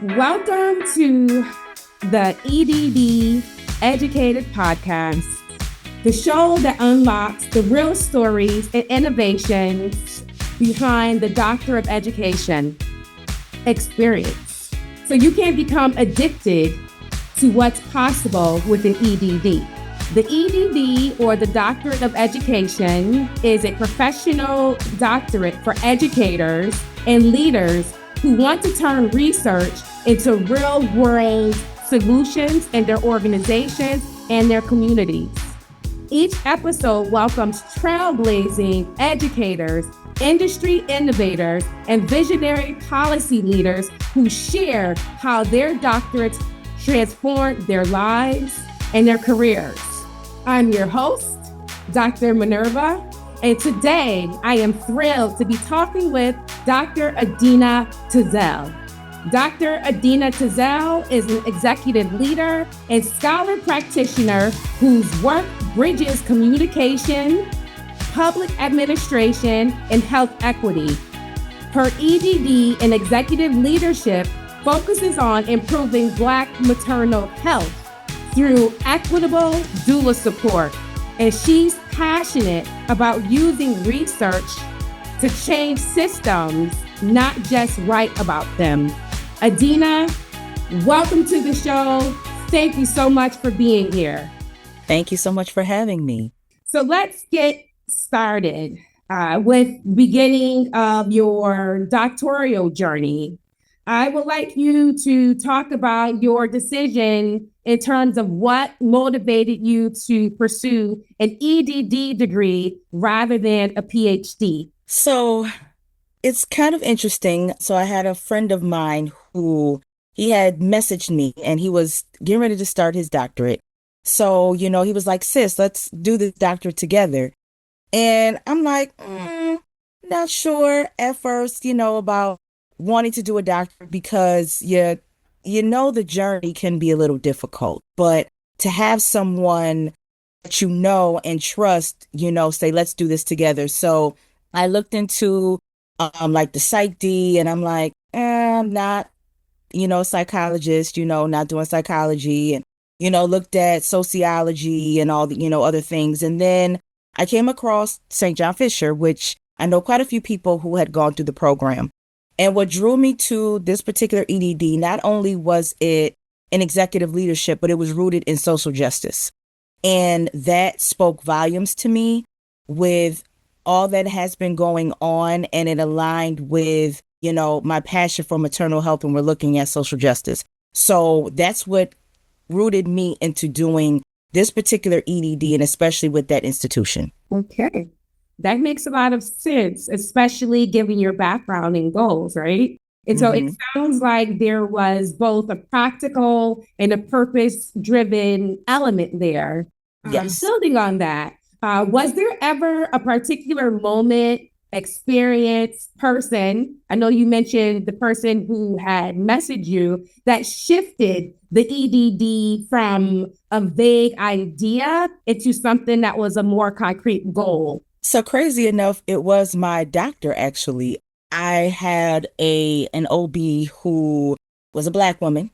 Welcome to the EDD Educated Podcast, the show that unlocks the real stories and innovations behind the Doctor of Education experience. So you can become addicted to what's possible with an EDD. The EDD, or the Doctorate of Education, is a professional doctorate for educators and leaders who want to turn research into real-world solutions in their organizations and their communities. Each episode welcomes trailblazing educators, industry innovators, and visionary policy leaders who share how their doctorates transformed their lives and their careers. I'm your host, Dr. Minerva, and today I am thrilled to be talking with Dr. Adeanna Tazell. Dr. Adeanna Tazell is an executive leader and scholar practitioner whose work bridges communication, public administration, and health equity. Her EDD and executive leadership focuses on improving Black maternal health through equitable doula support, and she's passionate about using research to change systems, not just write about them. Adeanna, welcome to the show. Thank you so much for being here. Thank you so much for having me. So let's get started with beginning of your doctoral journey. I would like you to talk about your decision in terms of what motivated you to pursue an EDD degree rather than a PhD. So it's kind of interesting. So I had a friend of mine who he had messaged me and he was getting ready to start his doctorate. So, he was like, sis, let's do this doctorate together. And I'm like, not sure at first, about wanting to do a doctorate because the journey can be a little difficult, but to have someone that and trust, say, let's do this together. So I looked into like the Psych D, and I'm like, I'm not, psychologist, not doing psychology, and, looked at sociology and all the, other things. And then I came across St. John Fisher, which I know quite a few people who had gone through the program. And what drew me to this particular EDD, not only was it an executive leadership, but it was rooted in social justice. And that spoke volumes to me with all that has been going on. And it aligned with, my passion for maternal health when we're looking at social justice. So that's what rooted me into doing this particular EDD, and especially with that institution. Okay. That makes a lot of sense, especially given your background and goals, right? And so it sounds like there was both a practical and a purpose-driven element there. Yes. Building on that, was there ever a particular moment, experience, person, I know you mentioned the person who had messaged you, that shifted the EDD from a vague idea into something that was a more concrete goal? So crazy enough, it was my doctor, actually. I had an OB who was a Black woman,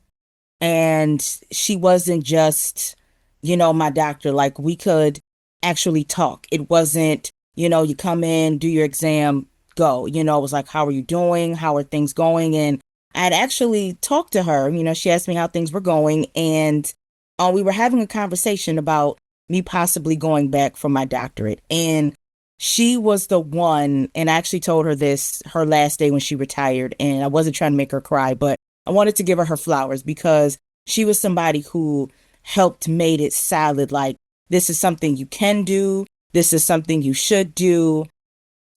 and she wasn't just, my doctor. Like, we could actually talk. It wasn't, you come in, do your exam, go. It was like, how are you doing? How are things going? And I'd actually talked to her. She asked me how things were going, and we were having a conversation about me possibly going back for my doctorate. And she was the one, and I actually told her this her last day when she retired, and I wasn't trying to make her cry, but I wanted to give her flowers because she was somebody who helped made it solid. Like, this is something you can do. This is something you should do,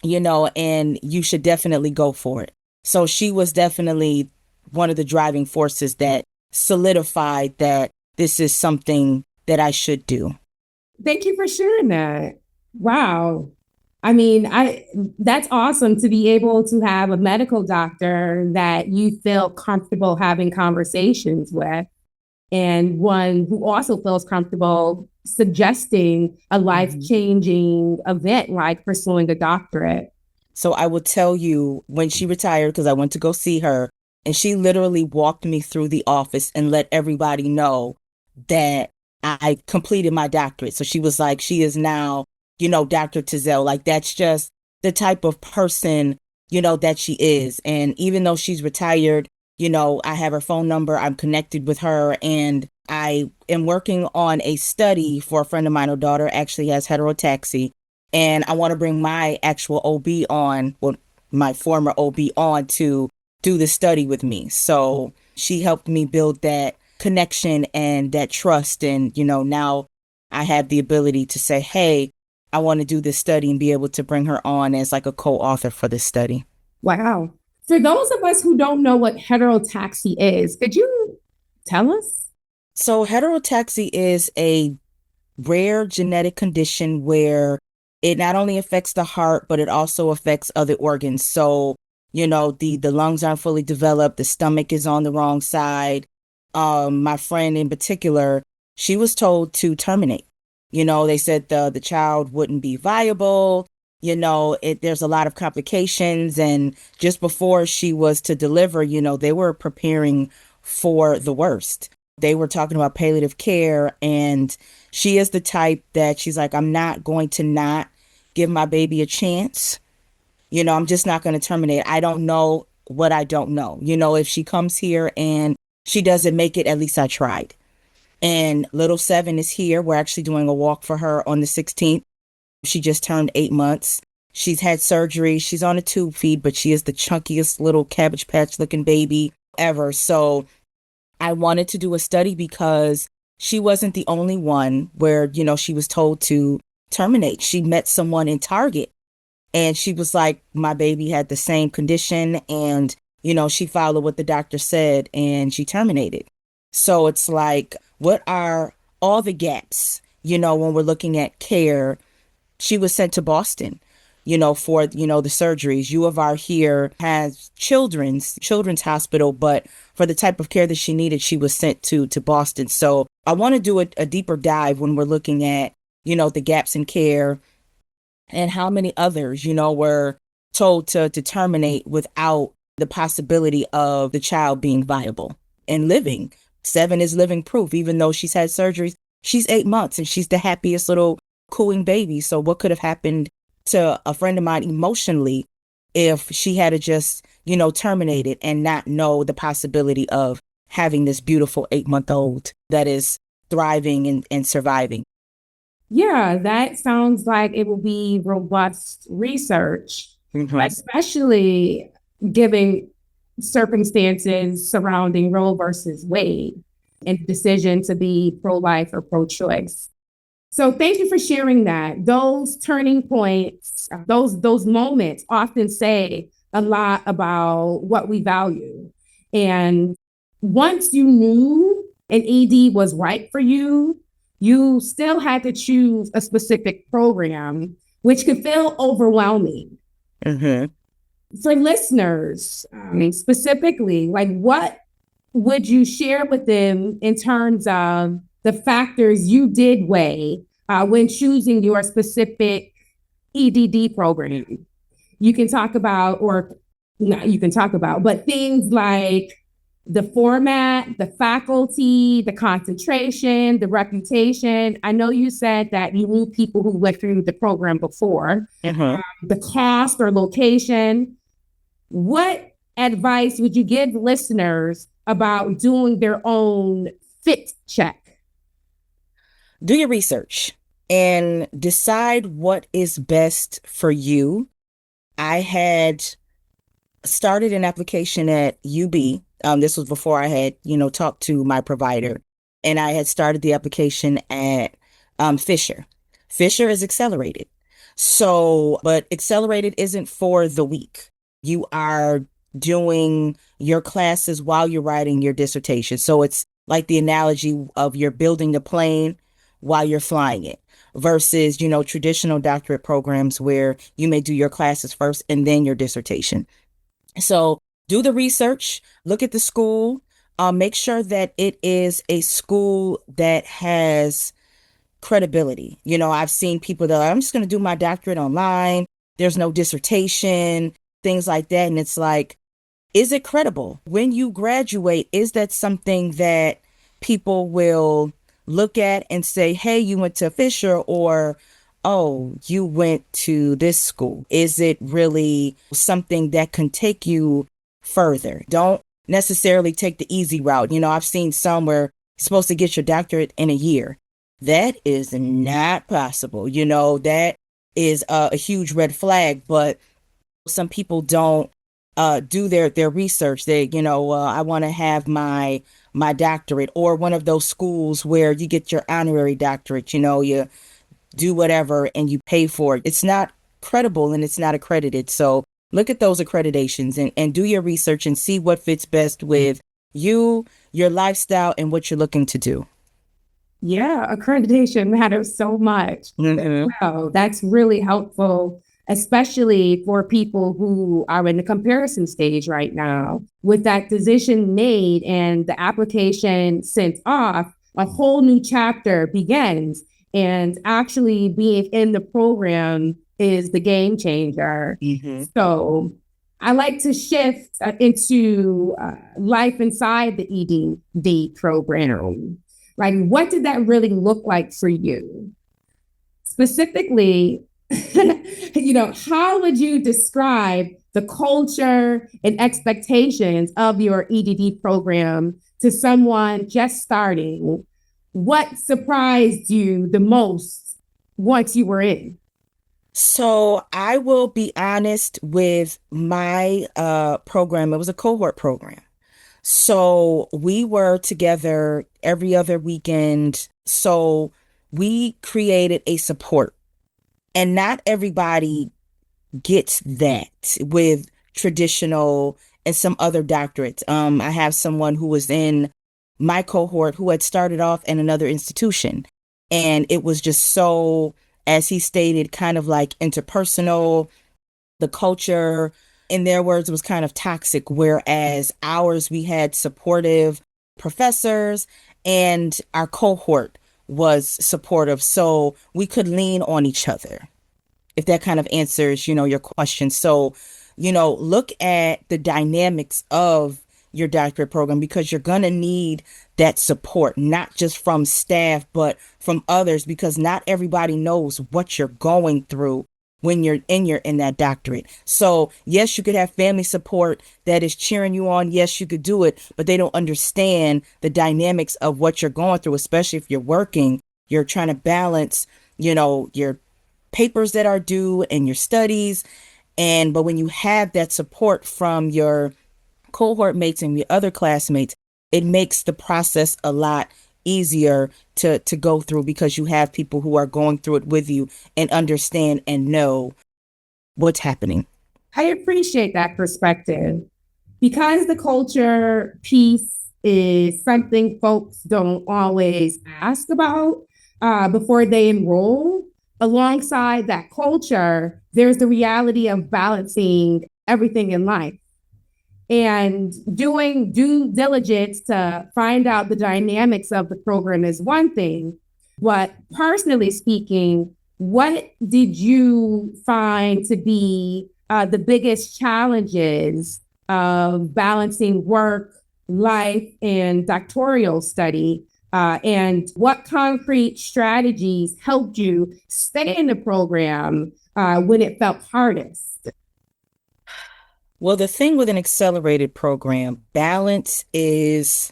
and you should definitely go for it. So she was definitely one of the driving forces that solidified that this is something that I should do. Thank you for sharing that. Wow. I mean, that's awesome to be able to have a medical doctor that you feel comfortable having conversations with, and one who also feels comfortable suggesting a life-changing event like pursuing a doctorate. So I will tell you, when she retired, because I went to go see her, And she literally walked me through the office and let everybody know that I completed my doctorate. So she was like, she is now, Dr. Tazell. Like, that's just the type of person, that she is. And even though she's retired, I have her phone number, I'm connected with her, and I am working on a study for a friend of mine. Her daughter actually has heterotaxy, and I want to bring my actual OB on, well, my former OB on to do the study with me. So she helped me build that connection and that trust. And, now I have the ability to say, hey, I want to do this study and be able to bring her on as like a co-author for this study. Wow. For those of us who don't know what heterotaxy is, could you tell us? So heterotaxy is a rare genetic condition where it not only affects the heart, but it also affects other organs. So, the lungs aren't fully developed, the stomach is on the wrong side. My friend in particular, she was told to terminate. They said the child wouldn't be viable. There's a lot of complications. And just before she was to deliver, they were preparing for the worst. They were talking about palliative care, and she is the type that she's like, I'm not going to not give my baby a chance. I'm just not going to terminate. I don't know what I don't know. If she comes here and she doesn't make it, at least I tried. And little Seven is here. We're actually doing a walk for her on the 16th. She just turned 8 months. She's had surgery. She's on a tube feed, but she is the chunkiest little Cabbage Patch looking baby ever. So I wanted to do a study because she wasn't the only one where, she was told to terminate. She met someone in Target and she was like, my baby had the same condition, and, she followed what the doctor said and she terminated. So it's like, what are all the gaps, when we're looking at care? She was sent to Boston, for, the surgeries. U of R here has children's hospital, but for the type of care that she needed, she was sent to Boston. So I want to do a deeper dive when we're looking at, the gaps in care and how many others, were told to terminate without the possibility of the child being viable and living. Seven is living proof. Even though she's had surgeries, she's 8 months and she's the happiest little cooing baby. So what could have happened to a friend of mine emotionally if she had to just, terminated and not know the possibility of having this beautiful 8-month-old that is thriving and surviving? Yeah, that sounds like it will be robust research, especially given circumstances surrounding Roe versus Wade and decision to be pro-life or pro-choice. So thank you for sharing that. Those turning points, those moments often say a lot about what we value. And once you knew an ED was right for you, you still had to choose a specific program, which could feel overwhelming. Mm-hmm. For listeners, specifically, like what would you share with them in terms of the factors you did weigh when choosing your specific EDD program? You can talk about, or not you can talk about, but things like the format, the faculty, the concentration, the reputation. I know you said that you knew people who went through the program before, the cost or location. What advice would you give listeners about doing their own fit check? Do your research and decide what is best for you. I had started an application at UB. This was before I had, talked to my provider, and I had started the application at Fisher. Fisher is accelerated. So, but accelerated isn't for the weak. You are doing your classes while you're writing your dissertation. So it's like the analogy of you're building the plane while you're flying it versus, traditional doctorate programs where you may do your classes first and then your dissertation. So do the research, look at the school, make sure that it is a school that has credibility. I've seen people that are, I'm just going to do my doctorate online. There's no dissertation, things like that. And it's like, Is it credible? When you graduate, is that something that people will look at and say, hey, you went to Fisher, or oh, you went to this school? Is it really something that can take you further? Don't necessarily take the easy route. I've seen some where you're supposed to get your doctorate in a year. That is not possible. That is a huge red flag, but some people don't do their research. I want to have my doctorate, or one of those schools where you get your honorary doctorate. You do whatever and you pay for it. It's not credible and it's not accredited. So look at those accreditations and do your research and see what fits best with you, your lifestyle, and what you're looking to do. Yeah, accreditation matters so much. Mm-hmm. Wow, that's really helpful, especially for people who are in the comparison stage right now. With that decision made and the application sent off, a whole new chapter begins. And actually being in the program is the game changer. Mm-hmm. So I like to shift into life inside the EDD program. Like, what did that really look like for you? Specifically, how would you describe the culture and expectations of your EDD program to someone just starting? What surprised you the most once you were in? So I will be honest with my program. It was a cohort program. So we were together every other weekend. So we created a support. And not everybody gets that with traditional and some other doctorates. I have someone who was in my cohort who had started off in another institution. And it was just so, as he stated, kind of like interpersonal. The culture, in their words, was kind of toxic, whereas ours, we had supportive professors and our cohort was supportive. So we could lean on each other, if that kind of answers, your question. So, look at the dynamics of your doctorate program, because you're going to need that support, not just from staff, but from others, because not everybody knows what you're going through when you're in that doctorate. So yes, you could have family support that is cheering you on. Yes, you could do it, but they don't understand the dynamics of what you're going through, especially if you're working. You're trying to balance, your papers that are due and your studies. But when you have that support from your cohort mates and your other classmates, it makes the process a lot easier to go through, because you have people who are going through it with you and understand and know what's happening. I appreciate that perspective because the culture piece is something folks don't always ask about before they enroll. Alongside that culture, there's the reality of balancing everything in life and doing due diligence to find out the dynamics of the program is one thing. But personally speaking, what did you find to be the biggest challenges of balancing work, life, and doctoral study? And what concrete strategies helped you stay in the program when it felt hardest? Well, the thing with an accelerated program, balance is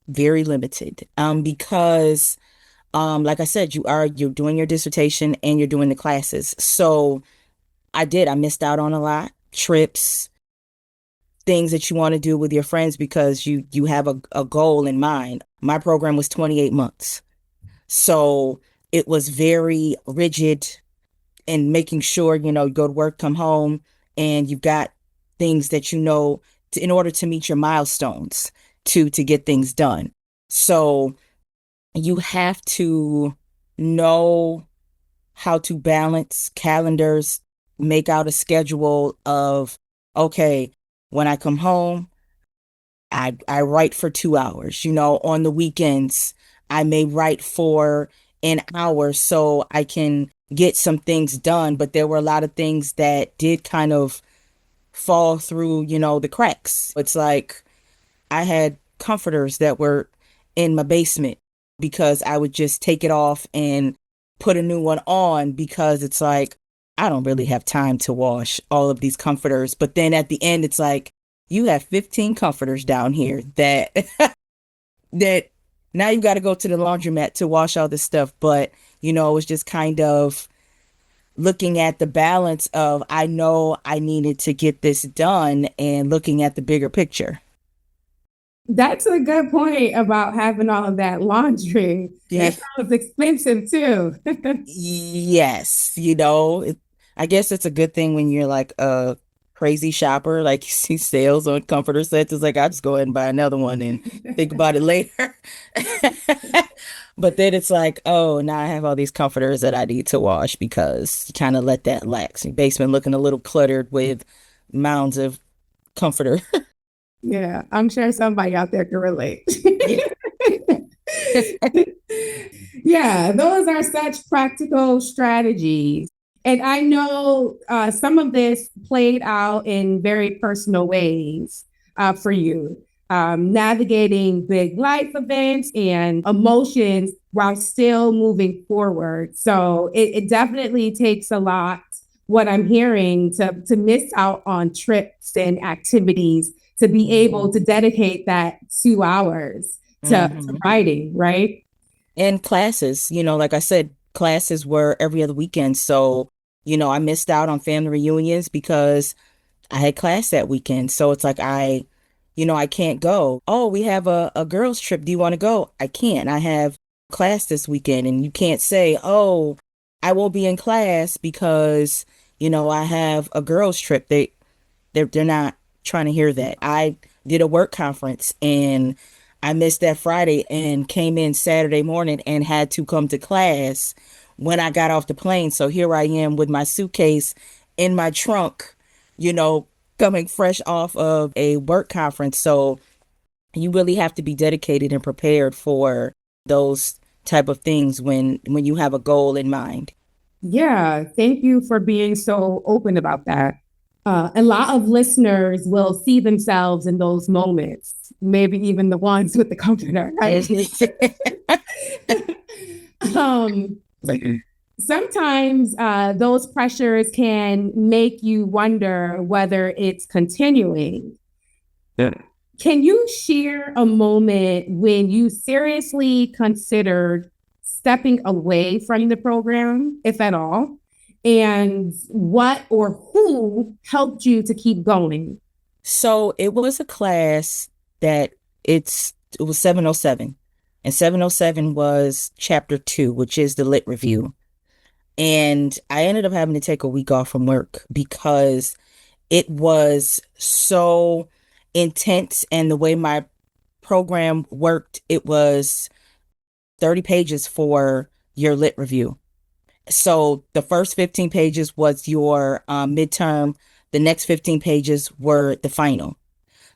very limited, because like I said, you're doing your dissertation and you're doing the classes. So I missed out on a lot, trips, things that you want to do with your friends, because you have a goal in mind. My program was 28 months. So it was very rigid, and making sure, you go to work, come home, and you've got things that in order to meet your milestones to get things done. So you have to know how to balance calendars, make out a schedule of, okay, when I come home, I write for 2 hours. On the weekends, I may write for an hour so I can get some things done. But there were a lot of things that did kind of fall through, the cracks. It's like I had comforters that were in my basement because I would just take it off and put a new one on because it's like, I don't really have time to wash all of these comforters. But then at the end, it's like, you have 15 comforters down here that, that now you got to go to the laundromat to wash all this stuff. But, it was just kind of looking at the balance of, I know I needed to get this done and looking at the bigger picture. That's a good point about having all of that laundry. Yeah. That sounds expensive too. Yes, I guess it's a good thing when you're like a crazy shopper, like you see sales on comforter sets. It's like, I just go ahead and buy another one and think about it later. But then it's like, oh, now I have all these comforters that I need to wash because you kind of let that lax. Your basement looking a little cluttered with mounds of comforter. Yeah, I'm sure somebody out there can relate. Yeah, those are such practical strategies. And I know some of this played out in very personal ways for you, navigating big life events and emotions while still moving forward. So it definitely takes a lot, what I'm hearing, to miss out on trips and activities, to be able to dedicate that 2 hours to writing, right? And classes, like I said, classes were every other weekend. So, I missed out on family reunions because I had class that weekend. So it's like I can't go. Oh, we have a girls trip. Do you want to go? I can't. I have class this weekend. And you can't say, oh, I won't be in class because, I have a girls trip. They're not trying to hear that. I did a work conference and I missed that Friday and came in Saturday morning and had to come to class when I got off the plane. So here I am with my suitcase in my trunk, you know, coming fresh off of a work conference. So you really have to be dedicated and prepared for those type of things when you have a goal in mind. Yeah, thank you for being so open about that. A lot of listeners will see themselves in those moments, maybe even the ones with the comforter, right? um, Sometimes those pressures can make you wonder whether it's continuing. Yeah. Can you share a moment when you seriously considered stepping away from the program, if at all? And what or who helped you to keep going? So it was a class that it was 707. And 707 was chapter 2, which is the lit review. And I ended up having to take a week off from work because it was so intense. And the way my program worked, it was 30 pages for your lit review. So the first 15 pages was your midterm. The next 15 pages were the final.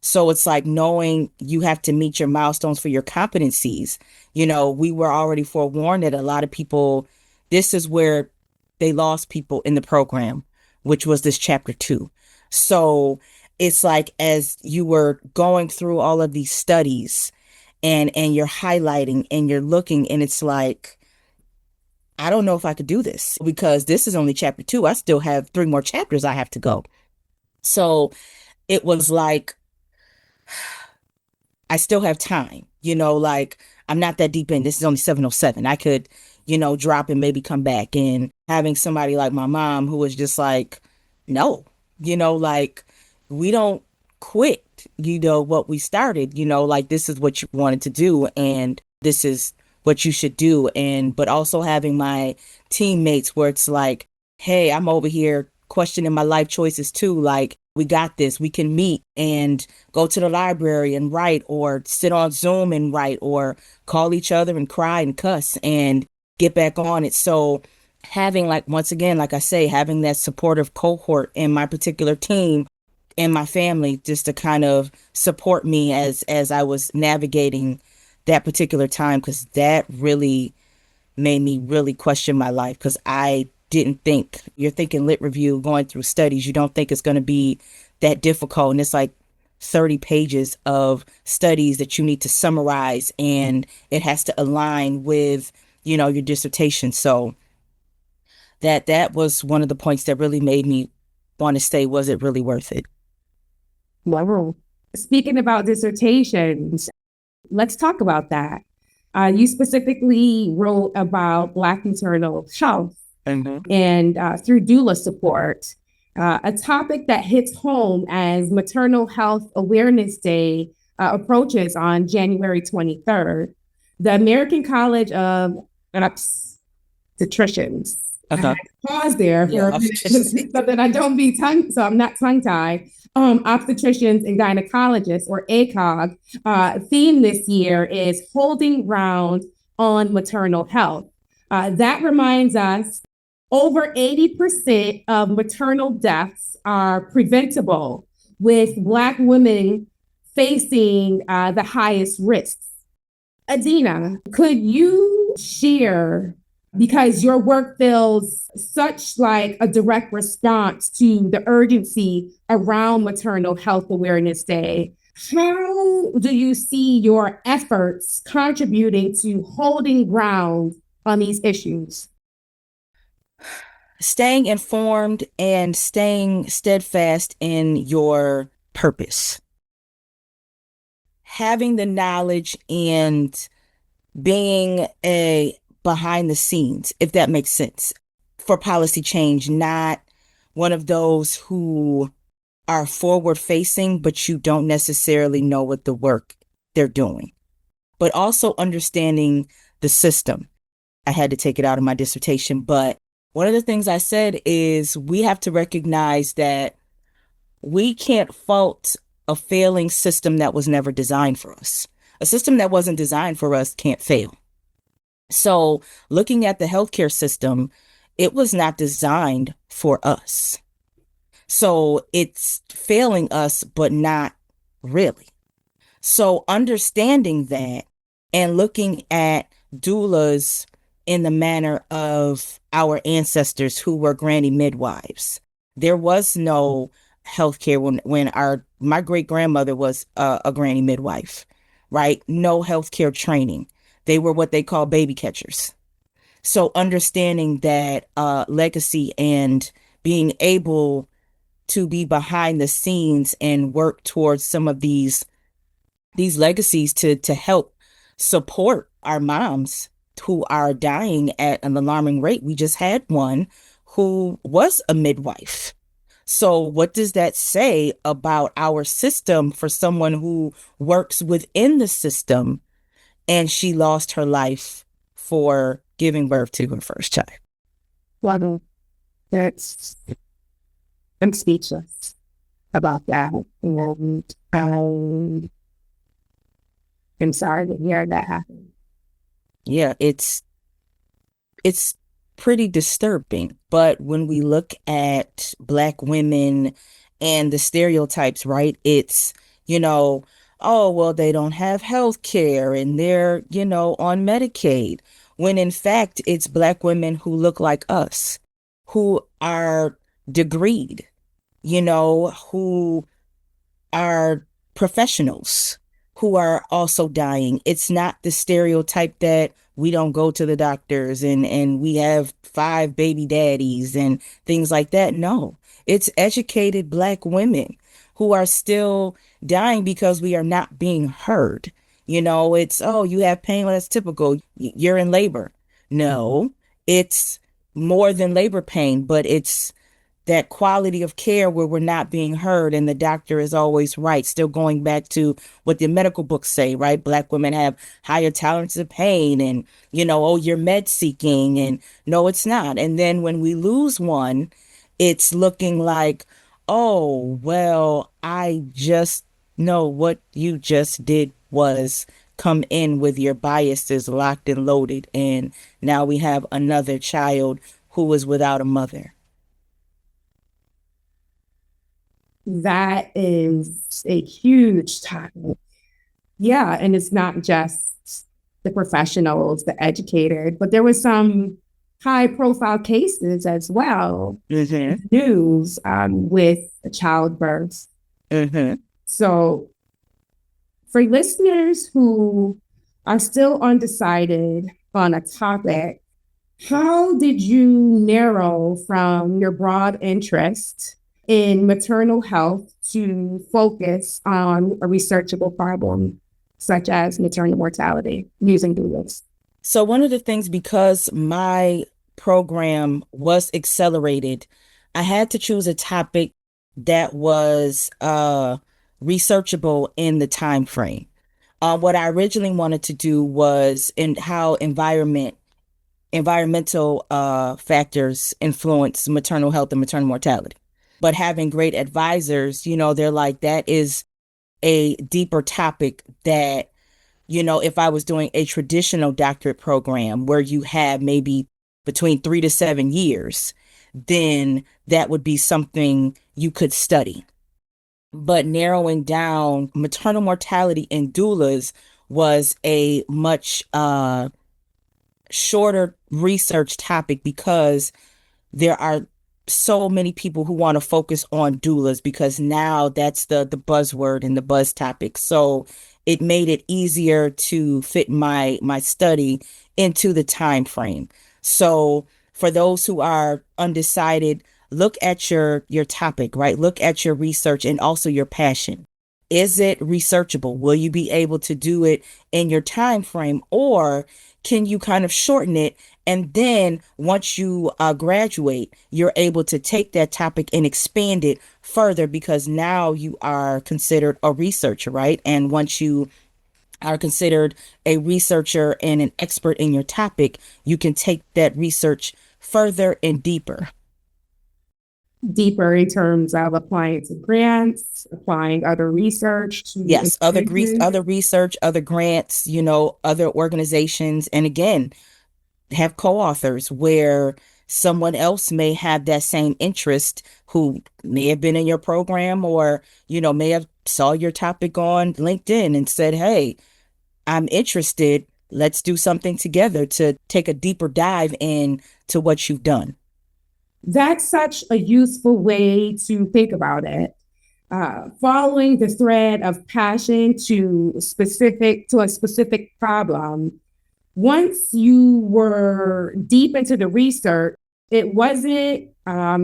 So it's like knowing you have to meet your milestones for your competencies. We were already forewarned that a lot of people, this is where they lost people in the program, which was this chapter 2. So it's like as you were going through all of these studies and you're highlighting and you're looking and it's like, I don't know if I could do this because this is only chapter 2. I still have 3 more chapters I have to go. So it was like, I still have time, like I'm not that deep in. This is only 707. I could, drop and maybe come back. And having somebody like my mom who was just like, no, like we don't quit, what we started, like this is what you wanted to do and this is what you should do. But also having my teammates where it's like, hey, I'm over here questioning my life choices too. Like, we got this. We can meet and go to the library and write or sit on Zoom and write or call each other and cry and cuss and get back on it. So having, like, once again, like I say, having that supportive cohort in my particular team and my family just to kind of support me as I was navigating that particular time, because that really made me really question my life because I didn't think, you're thinking lit review, going through studies, you don't think it's going to be that difficult. And it's like 30 pages of studies that you need to summarize, and it has to align with, your dissertation. So that was one of the points that really made me want to say, was it really worth it? Wow. Speaking about dissertations, let's talk about that. You specifically wrote about Black maternal health and through doula support, a topic that hits home as Maternal Health Awareness Day approaches on January 23rd. The American College of Obstetricians. I had to pause there for a minute so that I don't be so I'm not tongue tied. Obstetricians and Gynecologists, or ACOG, theme this year is Holding Ground on Maternal Health. That reminds us over 80% of maternal deaths are preventable, with Black women facing the highest risks. Adeanna, could you share, because your work feels such like a direct response to the urgency around Maternal Health Awareness Day, how do you see your efforts contributing to holding ground on these issues? Staying informed and staying steadfast in your purpose. Having the knowledge and being a behind the scenes, if that makes sense, for policy change, not one of those who are forward facing, but you don't necessarily know what the work they're doing, but also understanding the system. I had to take it out of my dissertation, but one of the things I said is we have to recognize that we can't fault a failing system that was never designed for us. A system that wasn't designed for us can't fail. So looking at the healthcare system, it was not designed for us. So it's failing us, but not really. So understanding that and looking at doulas in the manner of our ancestors who were granny midwives. There was no healthcare when my great grandmother was a granny midwife, right? No healthcare training. They were what they call baby catchers. So understanding that legacy and being able to be behind the scenes and work towards some of these legacies to help support our moms who are dying at an alarming rate. We just had one who was a midwife. So what does that say about our system for someone who works within the system and she lost her life for giving birth to her first child? Well, I'm speechless about that. And I'm sorry to hear that happen. Yeah, it's pretty disturbing. But when we look at Black women and the stereotypes, right, it's, oh, well, they don't have health care and they're, on Medicaid. When in fact, it's Black women who look like us, who are degreed, who are professionals, who are also dying. It's not the stereotype that we don't go to the doctors and we have 5 baby daddies and things like that. No, it's educated Black women who are still dying because we are not being heard. It's, oh, you have pain. Well, that's typical. You're in labor. No, it's more than labor pain, but it's that quality of care where we're not being heard and the doctor is always right. Still going back to what the medical books say, right? Black women have higher tolerance of pain and, oh, you're med seeking, and no, it's not. And then when we lose one, it's looking like, oh, well, I just know what you just did was come in with your biases locked and loaded. And now we have another child who was without a mother. That is a huge topic. Yeah, and it's not just the professionals, the educated, but there was some high profile cases as well. News with childbirth Mm-hmm. So for listeners who are still undecided on a topic, how did you narrow from your broad interest in maternal health to focus on a researchable problem such as maternal mortality using doulas? So one of the things, because my program was accelerated, I had to choose a topic that was researchable in the time frame. What I originally wanted to do was in how environmental factors influence maternal health and maternal mortality. But having great advisors, they're like, that is a deeper topic that, if I was doing a traditional doctorate program where you have maybe between 3 to 7 years, then that would be something you could study. But narrowing down maternal mortality in doulas was a much shorter research topic, because there are so many people who want to focus on doulas because now that's the buzzword and the buzz topic. So it made it easier to fit my study into the time frame. So for those who are undecided, look at your topic, right? Look at your research and also your passion. Is it researchable? Will you be able to do it in your time frame, or can you kind of shorten it? And then once you graduate, you're able to take that topic and expand it further, because now you are considered a researcher, right? And once you are considered a researcher and an expert in your topic, you can take that research further and deeper. Deeper in terms of applying to grants, applying other research to Yes, other research, other grants, other organizations. And again, have co-authors where someone else may have that same interest, who may have been in your program, or may have saw your topic on LinkedIn and said, hey, I'm interested, let's do something together to take a deeper dive in to what you've done. That's such a useful way to think about it. Following the thread of passion to a specific problem. Once you were deep into the research, it wasn't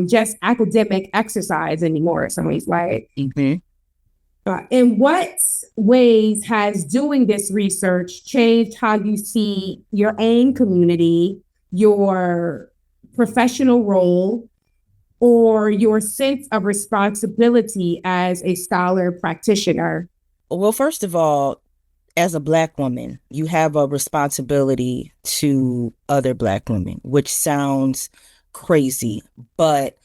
just academic exercise anymore in some ways, right? Mm-hmm. In what ways has doing this research changed how you see your own community, your professional role, or your sense of responsibility as a scholar practitioner? Well, first of all, as a Black woman, you have a responsibility to other Black women, which sounds crazy, but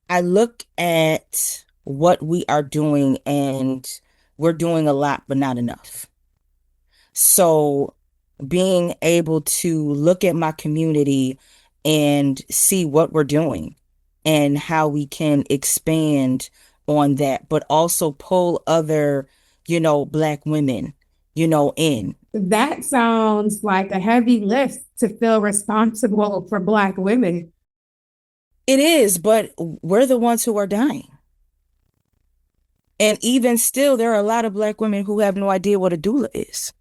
I look at what we are doing, and we're doing a lot, but not enough. So being able to look at my community and see what we're doing and how we can expand on that, but also pull other, Black women, in. That sounds like a heavy lift to feel responsible for Black women. It is, but we're the ones who are dying. And even still, there are a lot of Black women who have no idea what a doula is.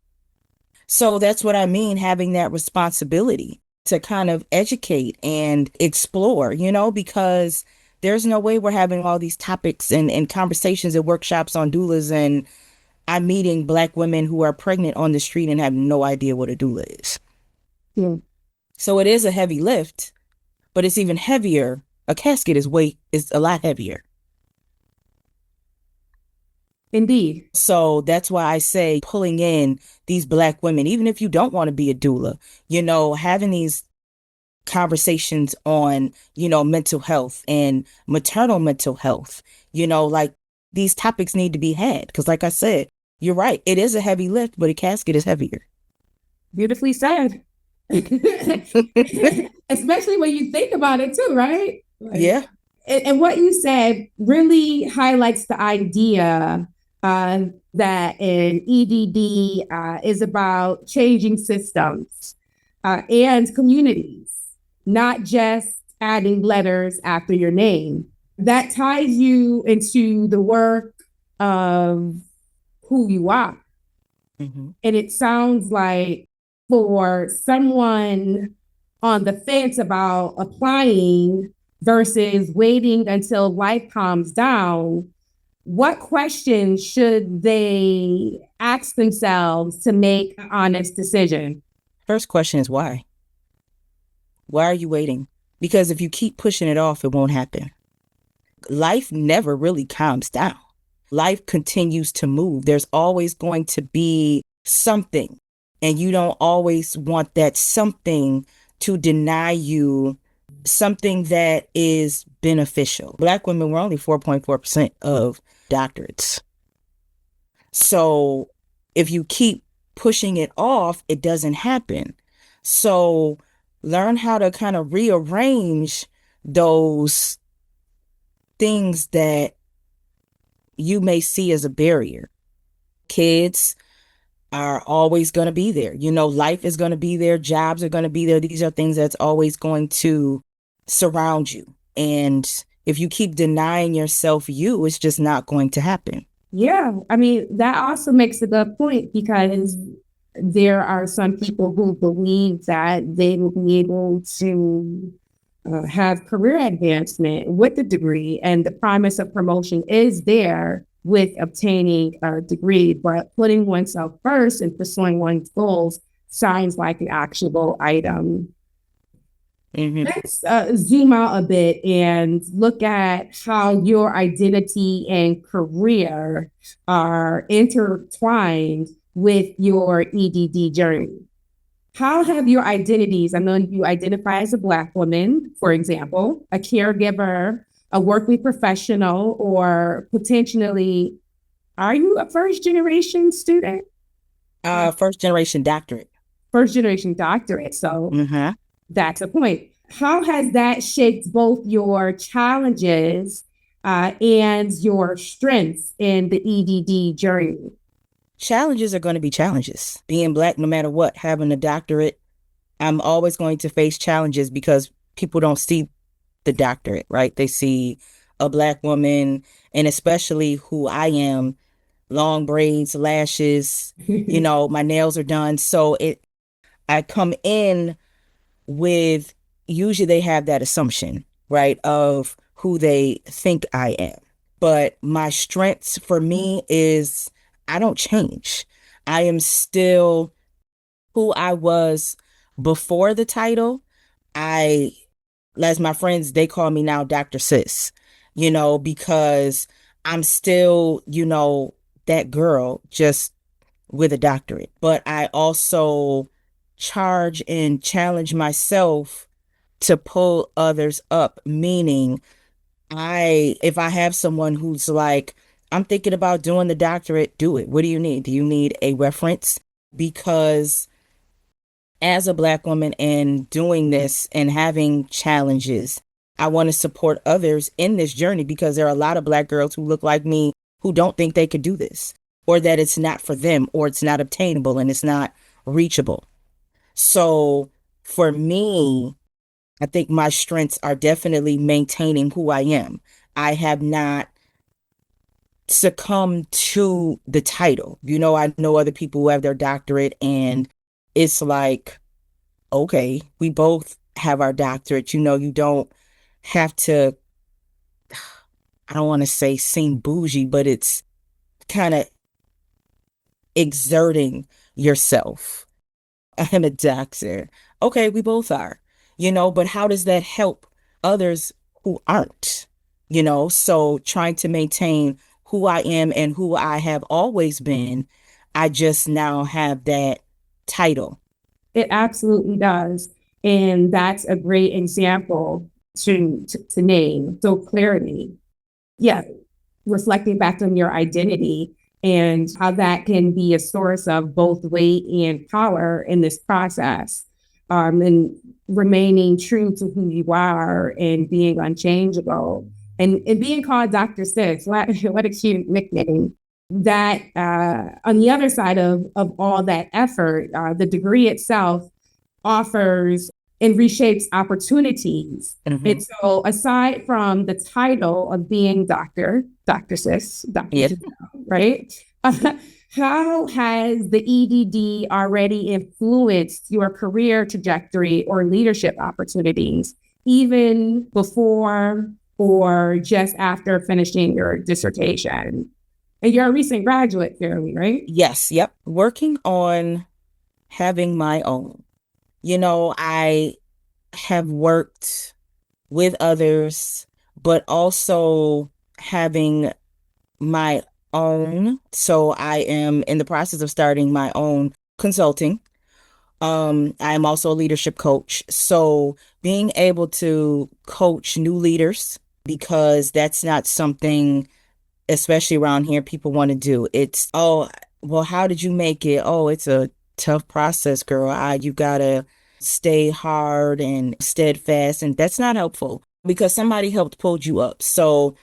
So that's what I mean, having that responsibility to kind of educate and explore, because there's no way we're having all these topics and conversations and workshops on doulas, and I'm meeting Black women who are pregnant on the street and have no idea what a doula is. Yeah. So it is a heavy lift, but it's even heavier. A casket is a lot heavier. Indeed. So that's why I say pulling in these Black women, even if you don't want to be a doula, having these conversations on, mental health and maternal mental health, like these topics need to be had. Because like I said, you're right. It is a heavy lift, but a casket is heavier. Beautifully said. Especially when you think about it too, right? Yeah. And what you said really highlights the idea that an EDD is about changing systems and communities, not just adding letters after your name. that ties you into the work of who you are. Mm-hmm. And it sounds like for someone on the fence about applying versus waiting until life calms down, what questions should they ask themselves to make an honest decision? First question is why? Why are you waiting? Because if you keep pushing it off, it won't happen. Life never really calms down. Life continues to move. There's always going to be something, and you don't always want that something to deny you something that is beneficial. Black women were only 4.4% of doctorates. So if you keep pushing it off, it doesn't happen. So learn how to kind of rearrange those things that you may see as a barrier. Kids are always going to be there. You know, life is going to be there. Jobs are going to be there. These are things that's always going to surround you. And if you keep denying yourself you, it's just not going to happen. Yeah, I mean, that also makes a good point because there are some people who believe that they will be able to have career advancement with the degree, and the promise of promotion is there with obtaining a degree, but putting oneself first and pursuing one's goals sounds like an actionable item. Mm-hmm. Let's zoom out a bit and look at how your identity and career are intertwined with your EDD journey. How have your identities, I know you identify as a Black woman, for example, a caregiver, a working professional, or potentially, are you a first generation student? First generation doctorate. First generation doctorate. So Mm-hmm. that's a point. How has that shaped both your challenges and your strengths in the EDD journey? Challenges are going to be challenges. Being Black, no matter what, having a doctorate, I'm always going to face challenges because people don't see the doctorate, right? They see a Black woman, and especially who I am, long braids, lashes, my nails are done. So I come in with, usually they have that assumption, right, of who they think I am. But my strengths for me is I don't change. I am still who I was before the title. I, as my friends, they call me now Dr. Sis, because I'm still, that girl just with a doctorate. But I also charge and challenge myself to pull others up, meaning if I have someone who's like, I'm thinking about doing the doctorate, do it. What do you need? Do you need a reference? Because as a Black woman and doing this and having challenges, I want to support others in this journey because there are a lot of Black girls who look like me who don't think they could do this, or that it's not for them, or it's not obtainable and it's not reachable. So for me, I think my strengths are definitely maintaining who I am. I have not succumbed to the title. I know other people who have their doctorate and it's like, okay, we both have our doctorate. You don't have to, I don't want to say seem bougie, but it's kind of exerting yourself. I'm a doctor. Okay, we both are, but how does that help others who aren't? So trying to maintain who I am and who I have always been, I just now have that title. It absolutely does. And that's a great example to name so clearly. Yeah, reflecting back on your identity and how that can be a source of both weight and power in this process. And remaining true to who you are and being unchangeable and being called Dr. Sis. What a cute nickname. That on the other side of all that effort, the degree itself offers and reshapes opportunities. Mm-hmm. And so aside from the title of being Dr. Sis, Dr. Yeah. Tazell, right? How has the EDD already influenced your career trajectory or leadership opportunities, even before or just after finishing your dissertation? And you're a recent graduate, fairly, right? Yes. Yep. Working on having my own. I have worked with others, but also having my own. So I am in the process of starting my own consulting. I am also a leadership coach. So being able to coach new leaders, because that's not something, especially around here, people want to do. It's, oh, well, how did you make it? Oh, it's a tough process, girl. You gotta stay hard and steadfast. And that's not helpful because somebody helped pull you up. So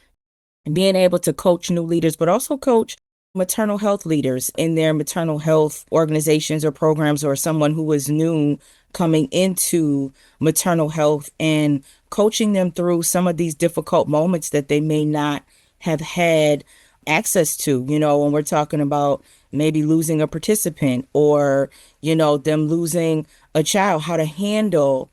being able to coach new leaders, but also coach maternal health leaders in their maternal health organizations or programs, or someone who is new coming into maternal health and coaching them through some of these difficult moments that they may not have had access to, when we're talking about maybe losing a participant or, them losing a child, how to handle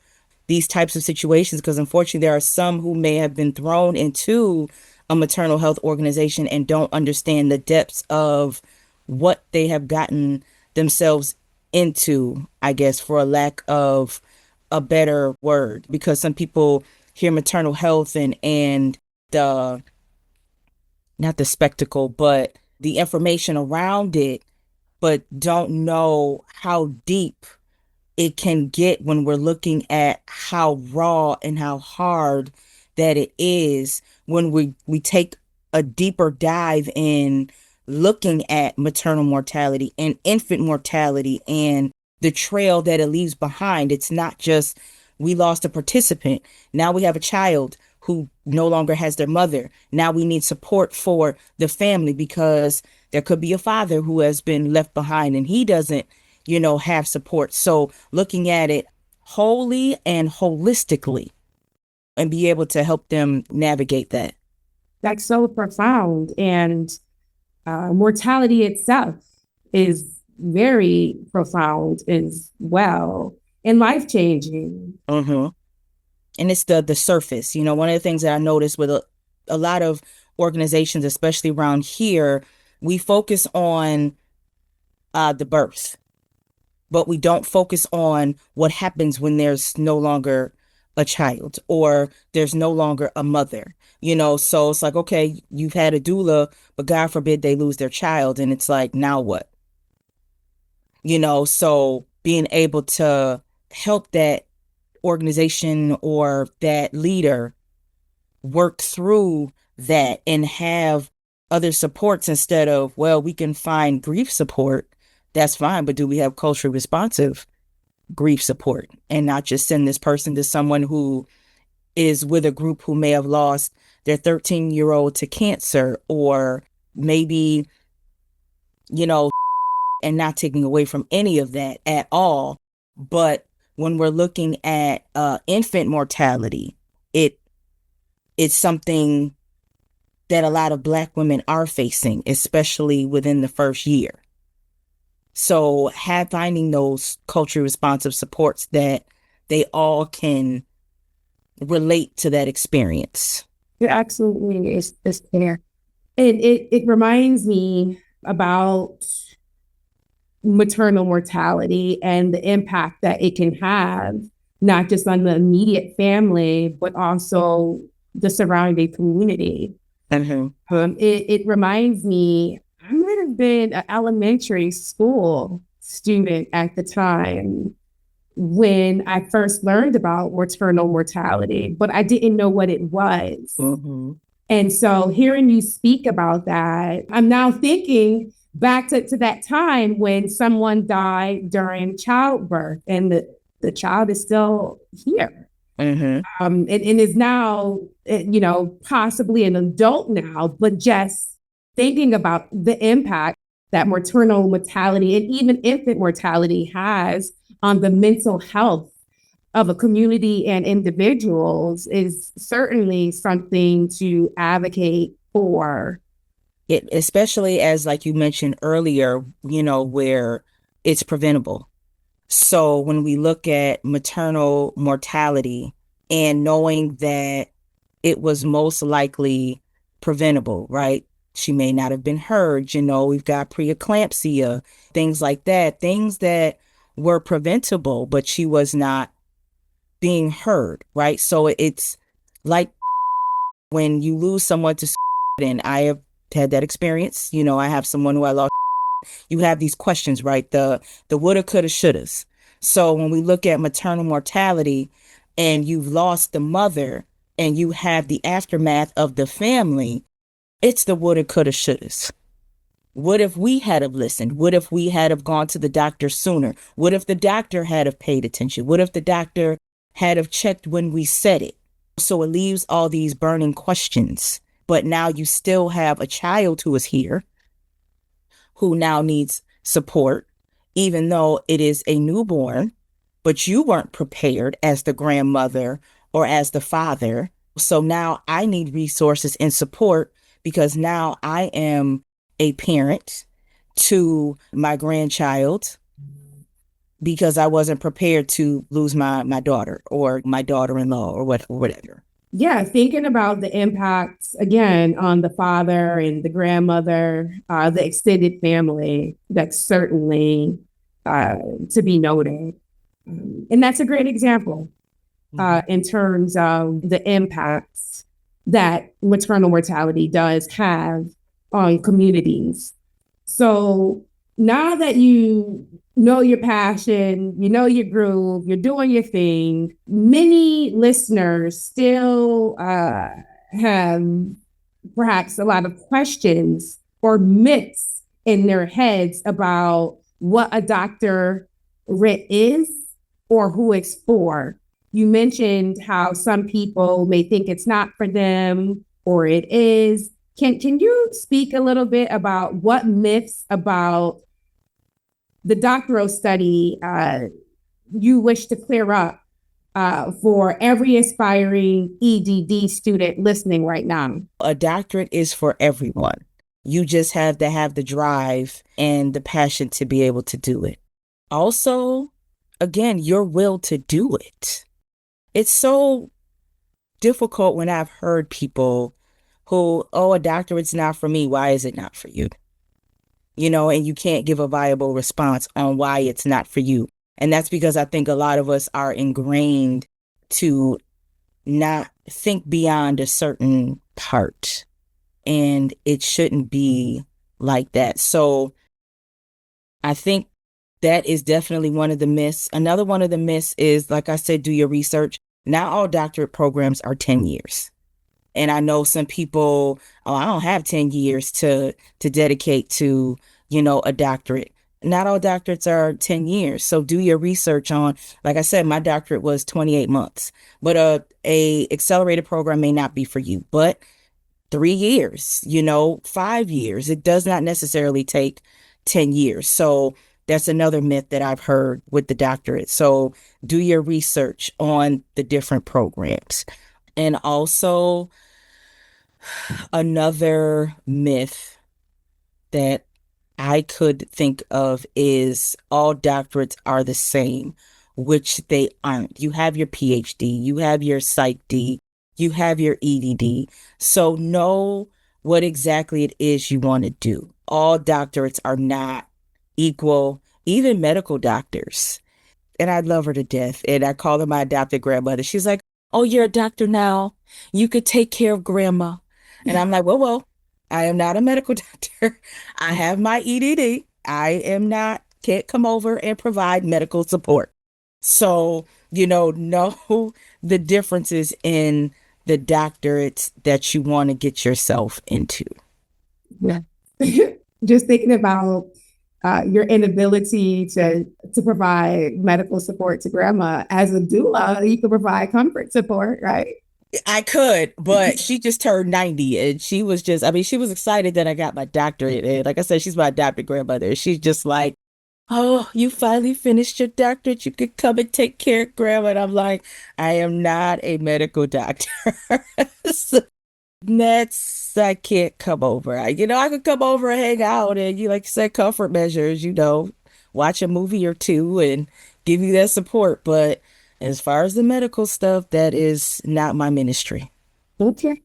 these types of situations. Because unfortunately, there are some who may have been thrown into a maternal health organization and don't understand the depths of what they have gotten themselves into, I guess, for a lack of a better word. Because some people hear maternal health and the, not the spectacle, but the information around it, but don't know how deep it can get when we're looking at how raw and how hard that it is when we take a deeper dive in looking at maternal mortality and infant mortality and the trail that it leaves behind. It's not just we lost a participant. Now we have a child who no longer has their mother. Now we need support for the family because there could be a father who has been left behind and he doesn't, have support. So looking at it wholly and holistically and be able to help them navigate that. That's so profound. And mortality itself is very profound as well and life changing. Mm-hmm. And it's the surface. One of the things that I noticed with a lot of organizations, especially around here, we focus on the birth, but we don't focus on what happens when there's no longer a child or there's no longer a mother. So it's like, okay, you've had a doula, but God forbid they lose their child. And it's like, now what? So being able to help that organization or that leader work through that and have other supports instead of, well, we can find grief support. That's fine. But do we have culturally responsive grief support and not just send this person to someone who is with a group who may have lost their 13-year-old to cancer or maybe, and not taking away from any of that at all. But when we're looking at infant mortality, it's something that a lot of Black women are facing, especially within the first year. So finding those culturally responsive supports that they all can relate to that experience. It absolutely is there. And it reminds me about maternal mortality and the impact that it can have, not just on the immediate family, but also the surrounding community. Mm-hmm. It reminds me, I might have been an elementary school student at the time when I first learned about maternal mortality, but I didn't know what it was. Mm-hmm. And so hearing you speak about that, I'm now thinking back to that time when someone died during childbirth and the child is still here. Mm-hmm. And is now, possibly an adult now, but just thinking about the impact that maternal mortality and even infant mortality has on the mental health of a community and individuals is certainly something to advocate for. It, especially as like you mentioned earlier, where it's preventable. So when we look at maternal mortality and knowing that it was most likely preventable, right? She may not have been heard, we've got preeclampsia, things like that, things that were preventable, but she was not being heard, right? So it's like when you lose someone to, and I have had that experience, I have someone who I lost. You have these questions, right? The woulda, coulda, shouldas. So when we look at maternal mortality and you've lost the mother and you have the aftermath of the family, it's the woulda, coulda, shouldas. What if we had have listened? What if we had have gone to the doctor sooner? What if the doctor had have paid attention? What if the doctor had have checked when we said it? So it leaves all these burning questions. But now you still have a child who is here who now needs support, even though it is a newborn, but you weren't prepared as the grandmother or as the father. So now I need resources and support because now I am a parent to my grandchild because I wasn't prepared to lose my daughter or my daughter-in-law or whatever. Yeah, thinking about the impacts again on the father and the grandmother, the extended family, that's certainly to be noted. And that's a great example in terms of the impacts that maternal mortality does have on communities. So now that you know your passion, you know your groove, you're doing your thing, many listeners still have perhaps a lot of questions or myths in their heads about what a doctorate is or who it's for. You mentioned how some people may think it's not for them or it is. Can you speak a little bit about what myths about the doctoral study you wish to clear up for every aspiring EDD student listening right now? A doctorate is for everyone. You just have to have the drive and the passion to be able to do it. Also, again, your will to do it. It's so difficult when I've heard people who, oh, a doctorate's not for me. Why is it not for you? And you can't give a viable response on why it's not for you. And that's because I think a lot of us are ingrained to not think beyond a certain part. And it shouldn't be like that. So I think that is definitely one of the myths. Another one of the myths is, like I said, do your research. Not all doctorate programs are 10 years. And I know some people, oh, I don't have 10 years to dedicate to, a doctorate. Not all doctorates are 10 years. So do your research on, like I said, my doctorate was 28 months, but a accelerated program may not be for you, but 3 years, 5 years. It does not necessarily take 10 years. So that's another myth that I've heard with the doctorate. So do your research on the different programs. And also another myth that I could think of is all doctorates are the same, which they aren't. You have your PhD, you have your Psych D, you have your EDD. So know what exactly it is you want to do. All doctorates are not equal, even medical doctors. And I love her to death. And I call her my adopted grandmother. She's like, oh, you're a doctor now. You could take care of grandma. And I'm like, well, I am not a medical doctor. I have my EDD. Can't come over and provide medical support. So, know the differences in the doctorates that you want to get yourself into. Yeah. Just thinking about your inability to provide medical support to grandma as a doula, you can provide comfort support, right? I could, but she just turned 90 and she was she was excited that I got my doctorate. And like I said, she's my adopted grandmother. She's just like, oh, you finally finished your doctorate. You could come and take care of grandma. And I'm like, I am not a medical doctor. So that's, I can't come over. I could come over and hang out and you like you said, comfort measures, watch a movie or two and give you that support. But as far as the medical stuff, that is not my ministry. Okay.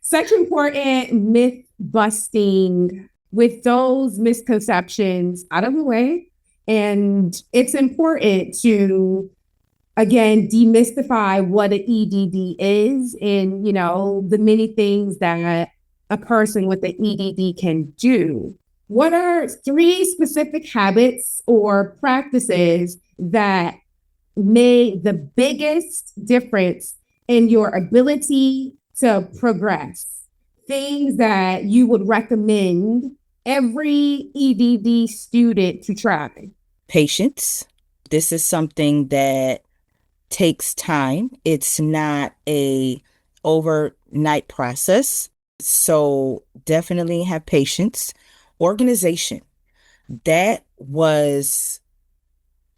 Such important myth busting with those misconceptions out of the way. And it's important to, again, demystify what an EDD is and, the many things that a person with an EDD can do. What are three specific habits or practices that made the biggest difference in your ability to progress? Things that you would recommend every EDD student to try. Patience. This is something that takes time. It's not a overnight process. So definitely have patience. Organization. That was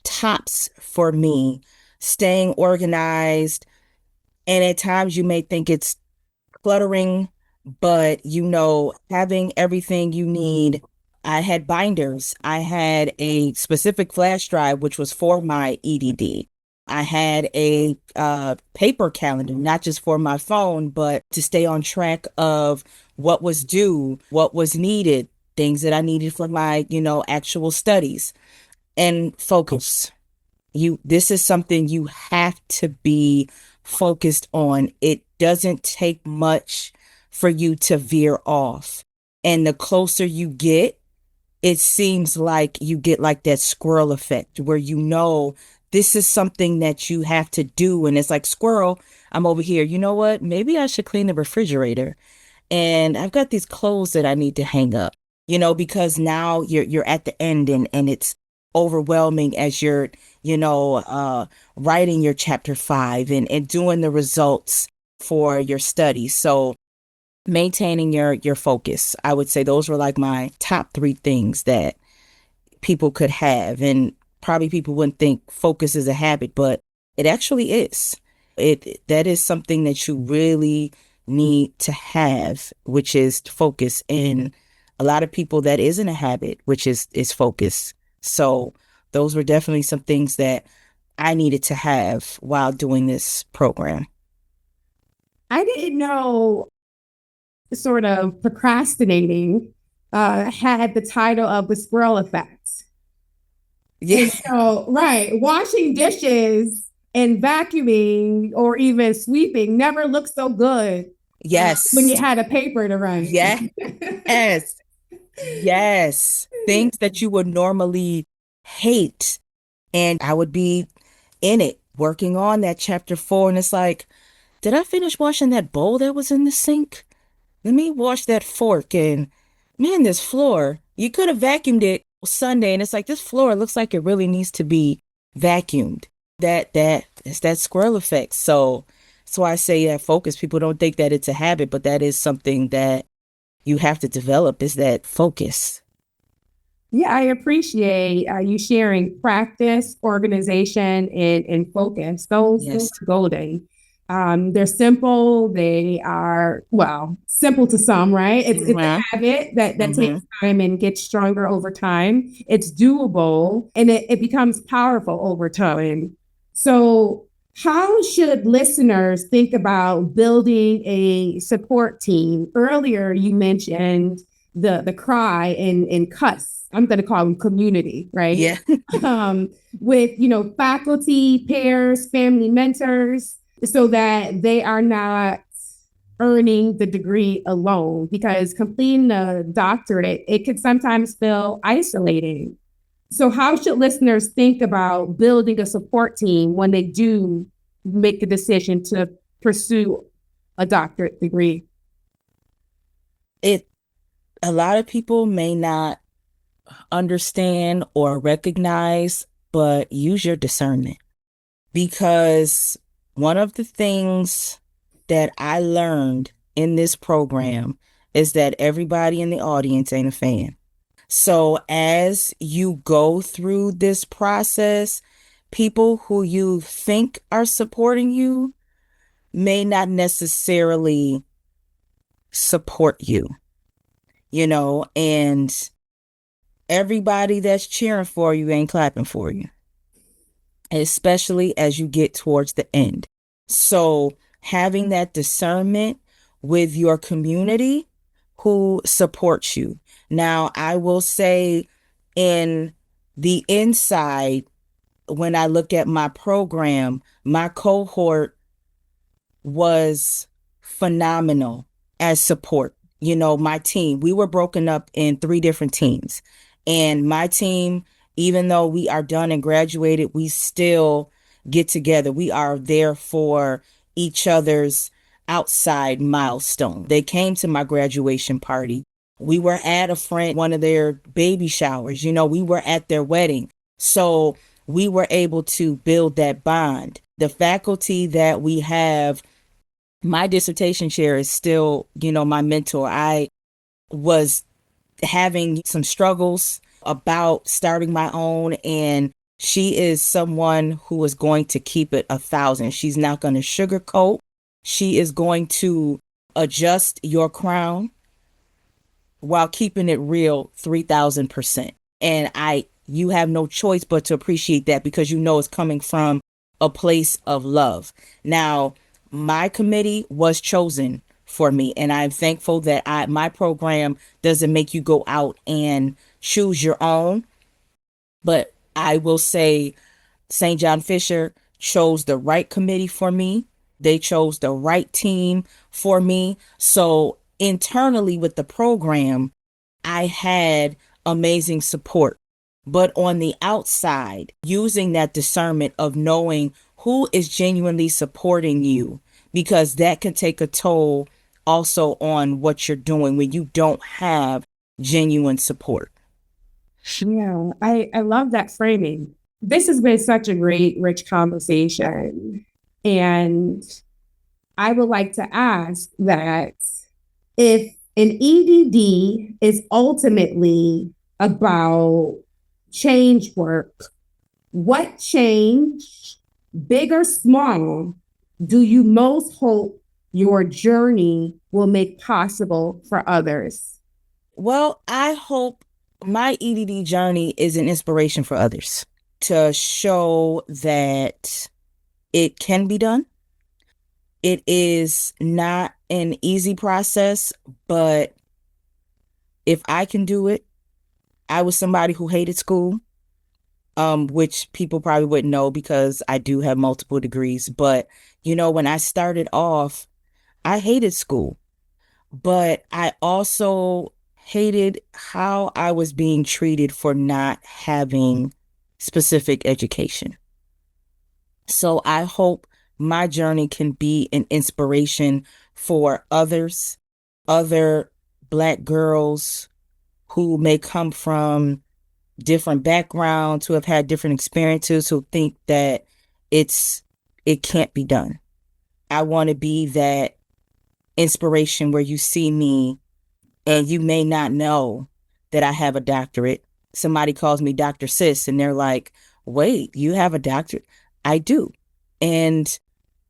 tops for me. Staying organized. And at times you may think it's cluttering, but having everything you need. I had binders. I had a specific flash drive, which was for my EDD. I had a paper calendar, not just for my phone, but to stay on track of what was due, what was needed, things that I needed for my, actual studies and focus. This is something you have to be focused on. It doesn't take much for you to veer off. And the closer you get, it seems like you get like that squirrel effect where this is something that you have to do. And it's like, squirrel, I'm over here. You know what? Maybe I should clean the refrigerator. And I've got these clothes that I need to hang up, because now you're at the end and it's overwhelming as you're, writing your chapter 5 and doing the results for your study. So maintaining your focus, I would say those were like my top 3 things that people could have. And probably people wouldn't think focus is a habit, but it actually is. That is something that you really need to have, which is focus. And a lot of people, that isn't a habit, which is focus. So those were definitely some things that I needed to have while doing this program. I didn't know sort of procrastinating had the title of the squirrel effect. Yeah. And so, right, washing dishes and vacuuming or even sweeping never looked so good when you Yes. had a paper to write. Yes. Yes. Things that you would normally hate. And I would be in it working on that chapter 4. And it's like, did I finish washing that bowl that was in the sink? Let me wash that fork. And man, this floor, you could have vacuumed it Sunday. And it's like, this floor looks like it really needs to be vacuumed. It's that squirrel effect. So that's why I say that focus. People don't think that it's a habit, but that is something that you have to develop, is that focus. Yeah, I appreciate you sharing practice, organization, and focus. Those Yes. are golden. They're simple. They are, well, simple to some, right? It's a Mhm. habit that takes Mhm. time and gets stronger over time. It's doable and it becomes powerful over time. So, how should listeners think about building a support team? Earlier, you mentioned the cry and cuss. I'm going to call them community, right? Yeah. um, with faculty, peers, family mentors, so that they are not earning the degree alone. Because completing a doctorate, it could sometimes feel isolating. So, how should listeners think about building a support team when they do make the decision to pursue a doctorate degree? It A lot of people may not understand or recognize, but use your discernment. Because one of the things that I learned in this program is that everybody in the audience ain't a fan. So as you go through this process, people who you think are supporting you may not necessarily support you, and everybody that's cheering for you ain't clapping for you, especially as you get towards the end. So having that discernment with your community who supports you. Now, I will say in the inside, when I look at my program, my cohort was phenomenal as support. My team, we were broken up in 3 different teams. And my team, even though we are done and graduated, we still get together. We are there for each other's outside milestone. They came to my graduation party. We were at one of their baby showers. We were at their wedding. So we were able to build that bond. The faculty that we have, my dissertation chair is still, my mentor. I was having some struggles about starting my own, and she is someone who is going to keep it 1,000. She's not going to sugarcoat. She is going to adjust your crown while keeping it real 3,000%. And you have no choice but to appreciate that, because it's coming from a place of love. Now, my committee was chosen for me, and I'm thankful that my program doesn't make you go out and choose your own. But I will say St. John Fisher chose the right committee for me. They chose the right team for me. So internally with the program, I had amazing support. But on the outside, using that discernment of knowing who is genuinely supporting you, because that can take a toll also on what you're doing when you don't have genuine support. Yeah, I love that framing. This has been such a great, rich conversation. And I would like to ask that if an EDD is ultimately about change work, what change, big or small, do you most hope your journey will make possible for others? Well, I hope my EDD journey is an inspiration for others to show that it can be done. It is not an easy process, but if I can do it, I was somebody who hated school, which people probably wouldn't know because I do have multiple degrees. But, when I started off, I hated school, but I also hated how I was being treated for not having specific education. So I hope my journey can be an inspiration for others, other Black girls who may come from different backgrounds, who have had different experiences, who think that it can't be done. I want to be that inspiration where you see me and you may not know that I have a doctorate. Somebody calls me Dr. Sis and they're like, wait, you have a doctorate? I do. And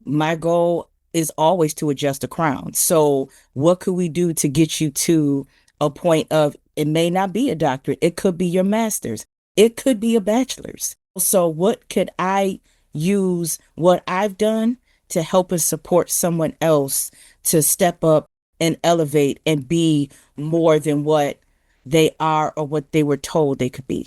my goal is always to adjust a crown. So what could we do to get you to a point of, it may not be a doctorate, it could be your master's, it could be a bachelor's. So what could I use what I've done to help and support someone else to step up and elevate and be more than what they are or what they were told they could be?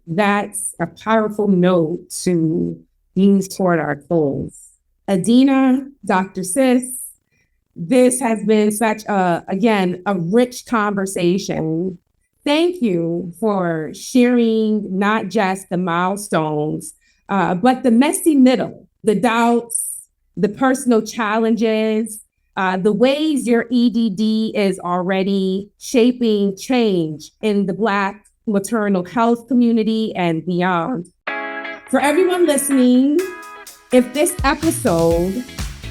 That's a powerful note to use toward our goals. Adeanna, Dr. Sis, this has been such again, a rich conversation. Thank you for sharing not just the milestones, but the messy middle, the doubts, the personal challenges, the ways your EDD is already shaping change in the Black maternal health community and beyond. For everyone listening, if this episode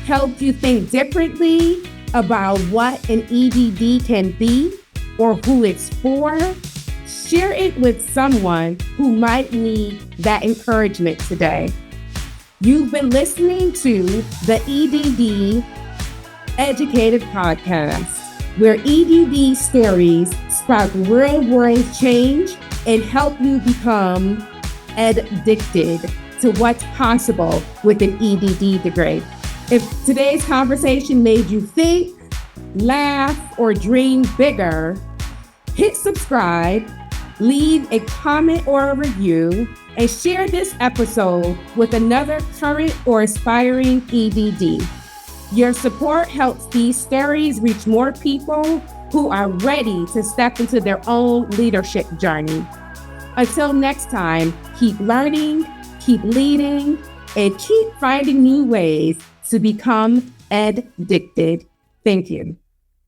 helped you think differently about what an EDD can be or who it's for, share it with someone who might need that encouragement today. You've been listening to the EDD Educated Podcast, where EDD stories spark real-world change and help you become addicted to what's possible with an EDD degree. If today's conversation made you think, laugh, or dream bigger, hit subscribe, leave a comment or a review, and share this episode with another current or aspiring EDD. Your support helps these stories reach more people who are ready to step into their own leadership journey. Until next time, keep learning, keep leading, and keep finding new ways to become addicted. Thank you.